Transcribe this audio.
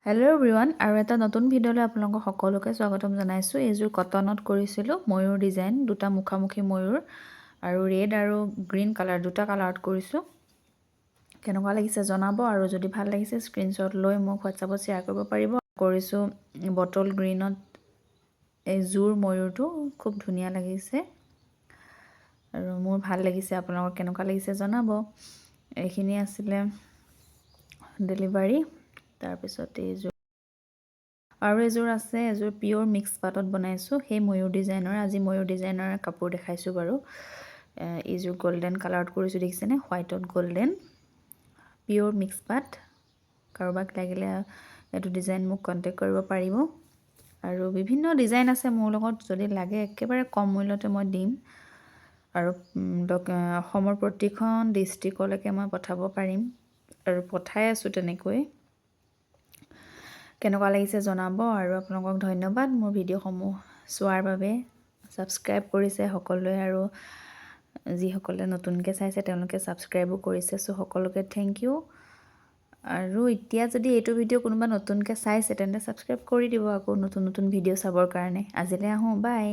Hello' everyone আৰু এটা নতুন ভিডিঅ'লৈ আপোনালোকক সকলোকে স্বাগতম জনাইছোঁ। এইযোৰ কটনত কৰিছিলোঁ ময়ূৰ ডিজাইন, দুটা মুখামুখি ময়ূৰ আৰু ৰেড আৰু গ্ৰীণ কালাৰ দুটা কালাৰত কৰিছোঁ। কেনেকুৱা লাগিছে জনাব আৰু যদি ভাল লাগিছে স্ক্ৰীনশ্বট লৈ মোক হোৱাটছআপত শ্বেয়াৰ কৰিব পাৰিব। কৰিছোঁ বটল গ্ৰীণত এই জোৰ ময়ূৰটো খুব ধুনীয়া লাগিছে আৰু মোৰ ভাল লাগিছে। আপোনালোকৰ কেনেকুৱা লাগিছে জনাব। এইখিনি আছিলে ডেলিভাৰী। তাৰপিছত এইযোৰ আৰু এযোৰ আছে, এযোৰ পিয়'ৰ মিক্স পাটত বনাইছোঁ সেই ময়ূৰ ডিজাইনৰ। আজি ময়ূৰ ডিজাইনৰ কাপোৰ দেখাইছোঁ বাৰু। এইযোৰ গল্ডেন কালাৰত কৰিছোঁ, দেখিছেনে, হোৱাইটত গল্ডেন, পিয়'ৰ মিক্স পাট। কাৰোবাক লাগিলে এইটো ডিজাইন মোক কণ্টেক্ট কৰিব পাৰিব। আৰু বিভিন্ন ডিজাইন আছে মোৰ লগত, যদি লাগে একেবাৰে কম মূল্যতে মই দিম। আৰু অসমৰ প্ৰতিখন ডিষ্ট্ৰিক্টলৈকে মই পঠাব পাৰিম আৰু পঠাই আছোঁ তেনেকৈ। কেনেকুৱা লাগিছে জনাব আৰু আপোনালোকক ধন্যবাদ মোৰ ভিডিঅ'সমূহ চোৱাৰ বাবে। ছাবস্ক্ৰাইব কৰিছে সকলোৱে আৰু যিসকলে নতুনকৈ চাইছে তেওঁলোকে ছাবস্ক্ৰাইবো কৰিছে। চ' সকলোকে থেংক ইউ। আৰু এতিয়া যদি এইটো ভিডিঅ' কোনোবা নতুনকৈ চাইছে তেন্তে ছাবস্ক্ৰাইব কৰি দিব আকৌ নতুন নতুন ভিডিঅ' চাবৰ কাৰণে। আজিলৈ আহোঁ, বাই।